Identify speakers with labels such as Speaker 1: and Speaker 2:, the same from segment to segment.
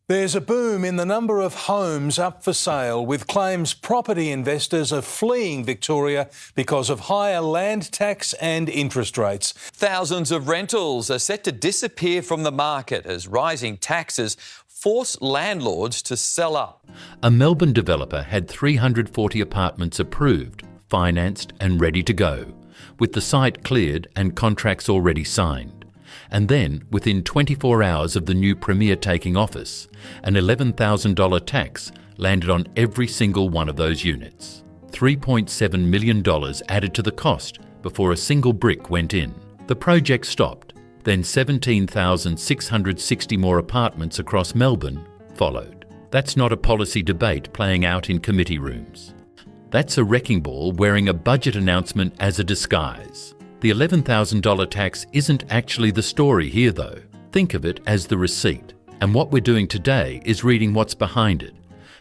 Speaker 1: There's a boom in the number of homes up for sale, with claims property investors are fleeing Victoria because of higher land tax and interest rates.
Speaker 2: Thousands of rentals are set to disappear from the market as rising taxes force landlords to sell up.
Speaker 3: A Melbourne developer had 340 apartments approved, financed and ready to go, with the site cleared and contracts already signed. And then, within 24 hours of the new Premier taking office, an $11,000 tax landed on every single one of those units. $3.7 million added to the cost before a single brick went in. The project stopped. Then 17,660 more apartments across Melbourne followed. That's not a policy debate playing out in committee rooms. That's a wrecking ball wearing a budget announcement as a disguise. The $11,000 tax isn't actually the story here though. Think of it as the receipt. And what we're doing today is reading what's behind it.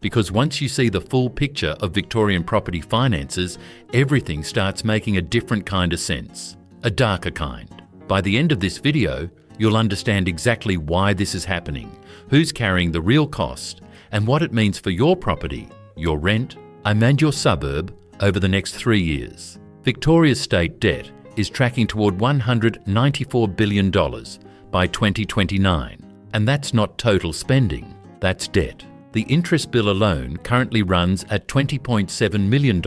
Speaker 3: Because once you see the full picture of Victorian property finances, everything starts making a different kind of sense. A darker kind. By the end of this video, you'll understand exactly why this is happening, who's carrying the real cost, and what it means for your property, your rent, and your suburb over the next 3 years. Victoria's state debt is tracking toward $194 billion by 2029. And that's not total spending, that's debt. The interest bill alone currently runs at $20.7 million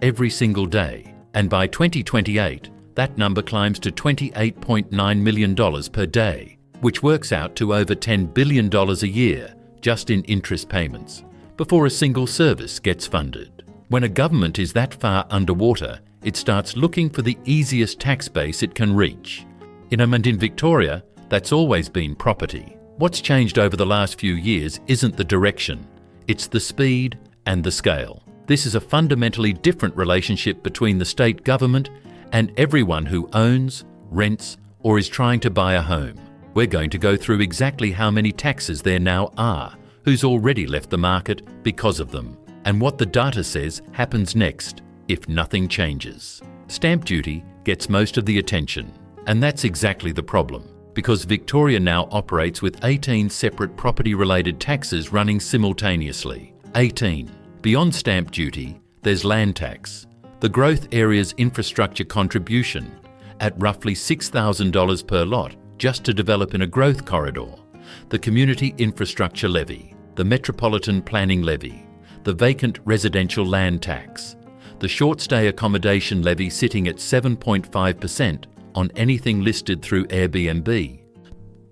Speaker 3: every single day. And by 2028, that number climbs to $28.9 million per day, which works out to over $10 billion a year just in interest payments, before a single service gets funded. When a government is that far underwater, it starts looking for the easiest tax base it can reach. In Victoria, that's always been property. What's changed over the last few years isn't the direction, it's the speed and the scale. This is a fundamentally different relationship between the state government and everyone who owns, rents, or is trying to buy a home. We're going to go through exactly how many taxes there now are, who's already left the market because of them, and what the data says happens next if nothing changes. Stamp duty gets most of the attention, and that's exactly the problem, because Victoria now operates with 18 separate property-related taxes running simultaneously. 18. Beyond stamp duty, there's land tax, the growth area's infrastructure contribution, at roughly $6,000 per lot just to develop in a growth corridor, the community infrastructure levy, the metropolitan planning levy, the vacant residential land tax, the short stay accommodation levy sitting at 7.5% on anything listed through Airbnb,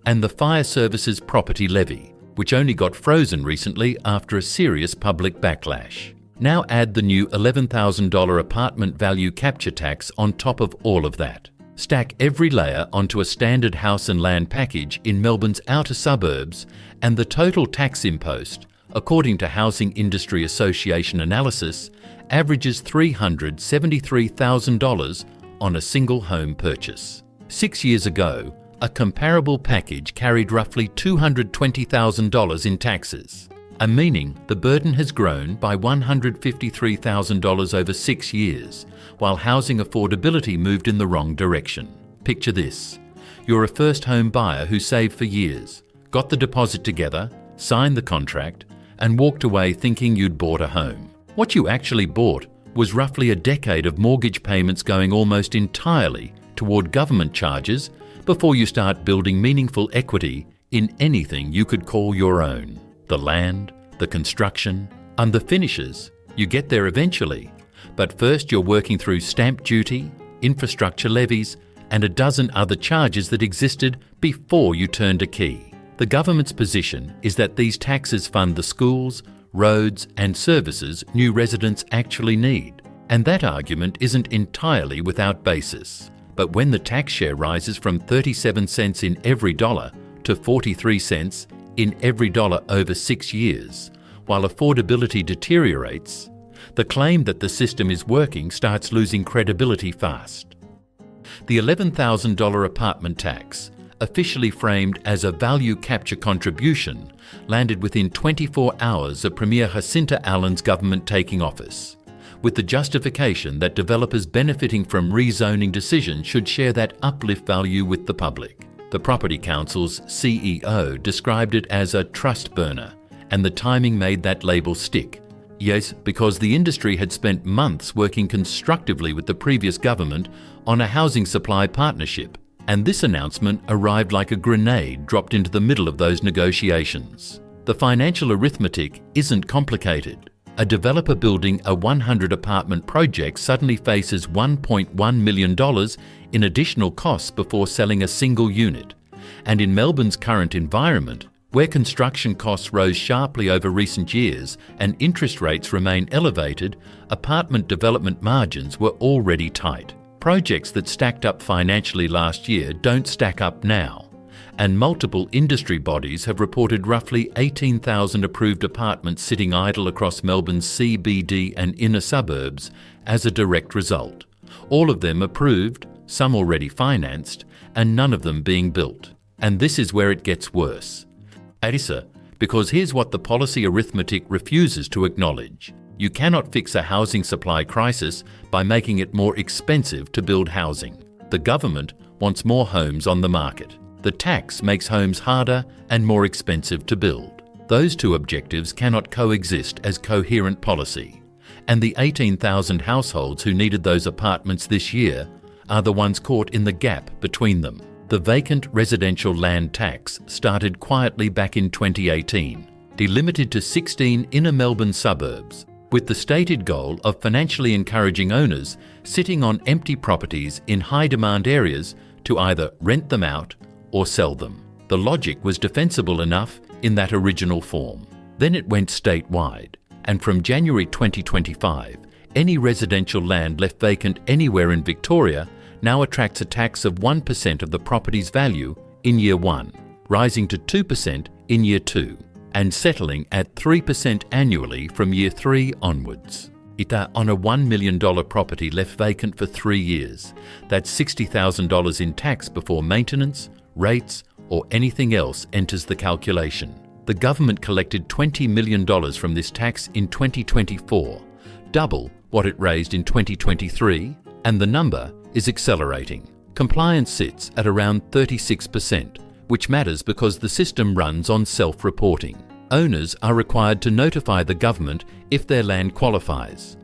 Speaker 3: and the fire services property levy, which only got frozen recently after a serious public backlash. Now add the new $11,000 apartment value capture tax on top of all of that. Stack every layer onto a standard house and land package in Melbourne's outer suburbs, and the total tax impost, according to Housing Industry Association analysis, averages $373,000 on a single home purchase. 6 years ago, a comparable package carried roughly $220,000 in taxes, meaning the burden has grown by $153,000 over 6 years, while housing affordability moved in the wrong direction. Picture this. You're a first home buyer who saved for years, got the deposit together, signed the contract, and walked away thinking you'd bought a home. What you actually bought was roughly a decade of mortgage payments going almost entirely toward government charges before you start building meaningful equity in anything you could call your own. The land, the construction, and the finishes. You get there eventually, but first you're working through stamp duty, infrastructure levies, and a dozen other charges that existed before you turned a key. The government's position is that these taxes fund the schools, roads and services new residents actually need. And that argument isn't entirely without basis. But when the tax share rises from 37 cents in every dollar to 43 cents in every dollar over 6 years, while affordability deteriorates, the claim that the system is working starts losing credibility fast. The $11,000 apartment tax, officially framed as a value capture contribution, landed within 24 hours of Premier Jacinta Allan's government taking office, with the justification that developers benefiting from rezoning decisions should share that uplift value with the public. The Property Council's CEO described it as a trust burner, and the timing made that label stick. Yes, because the industry had spent months working constructively with the previous government on a housing supply partnership, and this announcement arrived like a grenade dropped into the middle of those negotiations. The financial arithmetic isn't complicated. A developer building a 100-apartment project suddenly faces $1.1 million in additional costs before selling a single unit. And in Melbourne's current environment, where construction costs rose sharply over recent years and interest rates remain elevated, apartment development margins were already tight. Projects that stacked up financially last year don't stack up now, and multiple industry bodies have reported roughly 18,000 approved apartments sitting idle across Melbourne's CBD and inner suburbs as a direct result. All of them approved, some already financed, and none of them being built. And this is where it gets worse. Because here's what the policy arithmetic refuses to acknowledge. You cannot fix a housing supply crisis by making it more expensive to build housing. The government wants more homes on the market. The tax makes homes harder and more expensive to build. Those two objectives cannot coexist as coherent policy. And the 18,000 households who needed those apartments this year are the ones caught in the gap between them. The vacant residential land tax started quietly back in 2018, delimited to 16 inner Melbourne suburbs, with the stated goal of financially encouraging owners sitting on empty properties in high-demand areas to either rent them out or sell them. The logic was defensible enough in that original form. Then it went statewide, and from January 2025, any residential land left vacant anywhere in Victoria now attracts a tax of 1% of the property's value in year 1, rising to 2% in year 2, and settling at 3% annually from year 3 onwards. On a $1 million property left vacant for 3 years, that's $60,000 in tax before maintenance, rates, or anything else enters the calculation. The government collected $20 million from this tax in 2024, double what it raised in 2023, and the number is accelerating. Compliance sits at around 36%, which matters because the system runs on self-reporting. Owners are required to notify the government if their land qualifies,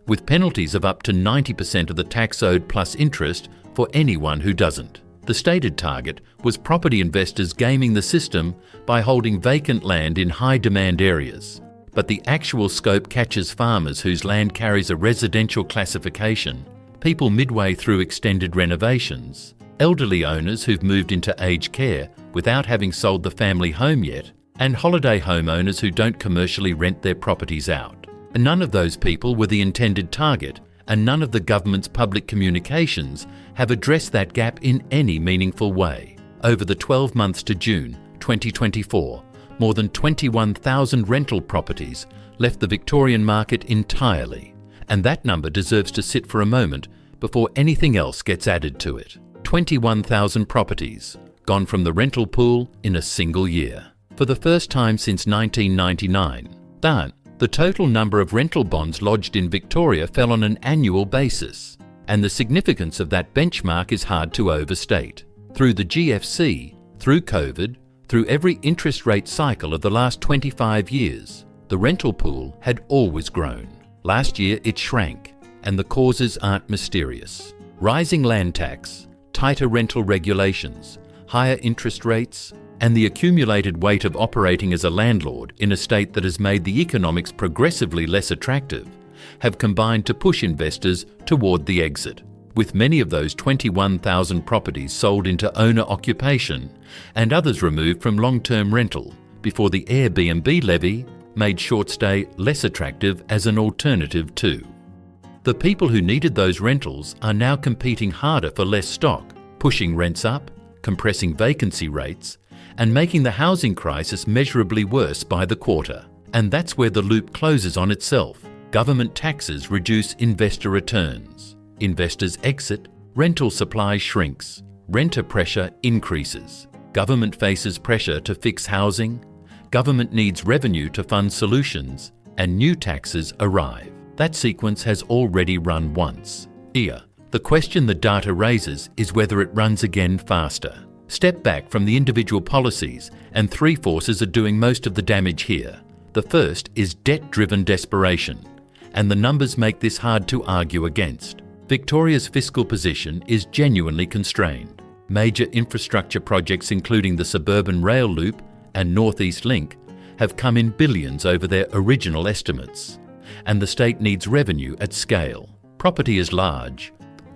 Speaker 3: with penalties of up to 90% of the tax owed plus interest for anyone who doesn't. The stated target was property investors gaming the system by holding vacant land in high-demand areas. But the actual scope catches farmers whose land carries a residential classification, people midway through extended renovations, elderly owners who've moved into aged care without having sold the family home yet, and holiday homeowners who don't commercially rent their properties out. None of those people were the intended target, and none of the government's public communications have addressed that gap in any meaningful way. Over the 12 months to June 2024, more than 21,000 rental properties left the Victorian market entirely, and that number deserves to sit for a moment before anything else gets added to it. 21,000 properties gone from the rental pool in a single year. For the first time since 1999, the total number of rental bonds lodged in Victoria fell on an annual basis, and the significance of that benchmark is hard to overstate. Through the GFC, through COVID, through every interest rate cycle of the last 25 years, the rental pool had always grown. Last year it shrank, and the causes aren't mysterious. Rising land tax, tighter rental regulations, higher interest rates, and the accumulated weight of operating as a landlord in a state that has made the economics progressively less attractive have combined to push investors toward the exit, with many of those 21,000 properties sold into owner occupation and others removed from long-term rental before the Airbnb levy made short stay less attractive as an alternative too. The people who needed those rentals are now competing harder for less stock, pushing rents up, compressing vacancy rates, and making the housing crisis measurably worse by the quarter. And that's where the loop closes on itself. Government taxes reduce investor returns. Investors exit, rental supply shrinks, renter pressure increases. Government faces pressure to fix housing, government needs revenue to fund solutions, and new taxes arrive. That sequence has already run once. The question the data raises is whether it runs again faster. Step back from the individual policies, and three forces are doing most of the damage here. The first is debt-driven desperation, and the numbers make this hard to argue against. Victoria's fiscal position is genuinely constrained. Major infrastructure projects including the suburban rail loop and North East Link have come in billions over their original estimates, and the state needs revenue at scale. Property is large,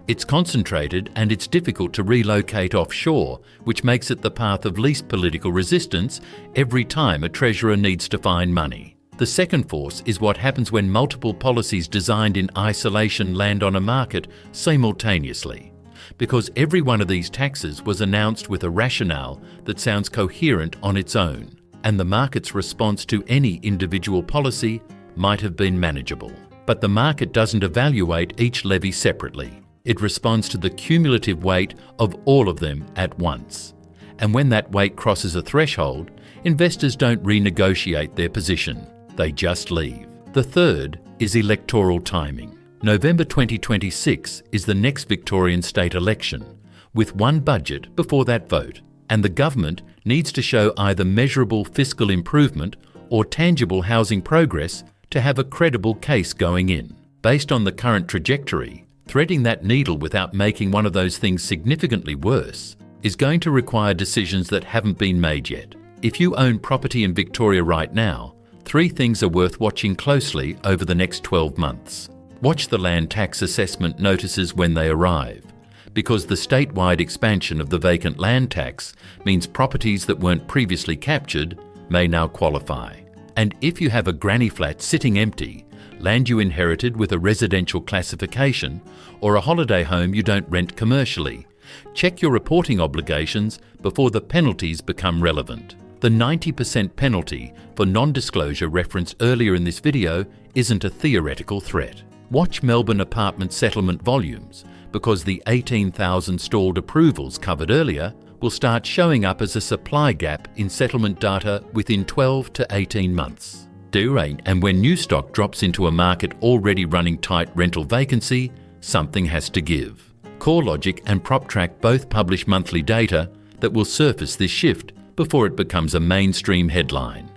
Speaker 3: it's concentrated, and it's difficult to relocate offshore, which makes it the path of least political resistance every time a treasurer needs to find money. The second force is what happens when multiple policies designed in isolation land on a market simultaneously, because every one of these taxes was announced with a rationale that sounds coherent on its own, and the market's response to any individual policy might have been manageable. But the market doesn't evaluate each levy separately. It responds to the cumulative weight of all of them at once. And when that weight crosses a threshold, investors don't renegotiate their position. They just leave. The third is electoral timing. November 2026 is the next Victorian state election, with one budget before that vote, and the government needs to show either measurable fiscal improvement or tangible housing progress to have a credible case going in. Based on the current trajectory, threading that needle without making one of those things significantly worse is going to require decisions that haven't been made yet. If you own property in Victoria right now, three things are worth watching closely over the next 12 months. Watch the land tax assessment notices when they arrive, because the statewide expansion of the vacant land tax means properties that weren't previously captured may now qualify. And if you have a granny flat sitting empty, land you inherited with a residential classification, or a holiday home you don't rent commercially, check your reporting obligations before the penalties become relevant. The 90% penalty for non-disclosure referenced earlier in this video isn't a theoretical threat. Watch Melbourne apartment settlement volumes, because the 18,000 stalled approvals covered earlier will start showing up as a supply gap in settlement data within 12 to 18 months. And when new stock drops into a market already running tight rental vacancy, something has to give. CoreLogic and PropTrack both publish monthly data that will surface this shift before it becomes a mainstream headline.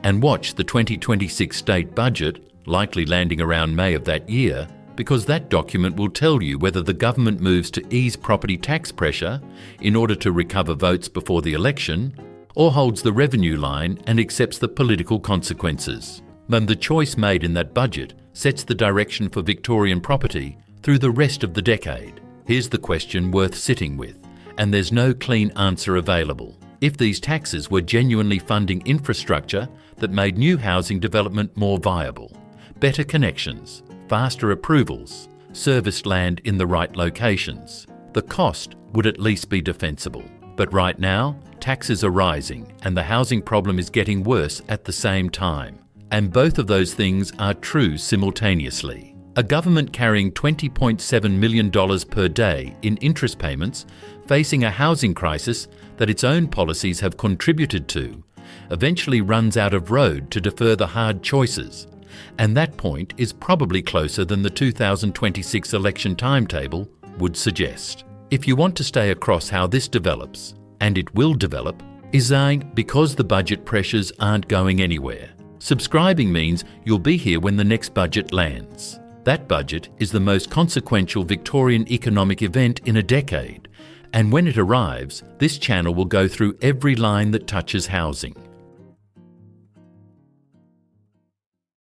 Speaker 3: And watch the 2026 state budget, likely landing around May of that year, because that document will tell you whether the government moves to ease property tax pressure in order to recover votes before the election, or holds the revenue line and accepts the political consequences. Then the choice made in that budget sets the direction for Victorian property through the rest of the decade. Here's the question worth sitting with, and there's no clean answer available. If these taxes were genuinely funding infrastructure that made new housing development more viable, better connections, faster approvals, serviced land in the right locations, the cost would at least be defensible. But right now, taxes are rising and the housing problem is getting worse at the same time. And both of those things are true simultaneously. A government carrying $20.7 million per day in interest payments, facing a housing crisis that its own policies have contributed to, eventually runs out of road to defer the hard choices. And that point is probably closer than the 2026 election timetable would suggest. If you want to stay across how this develops, and it will develop, because the budget pressures aren't going anywhere. Subscribing means you'll be here when the next budget lands. That budget is the most consequential Victorian economic event in a decade, and when it arrives, this channel will go through every line that touches housing.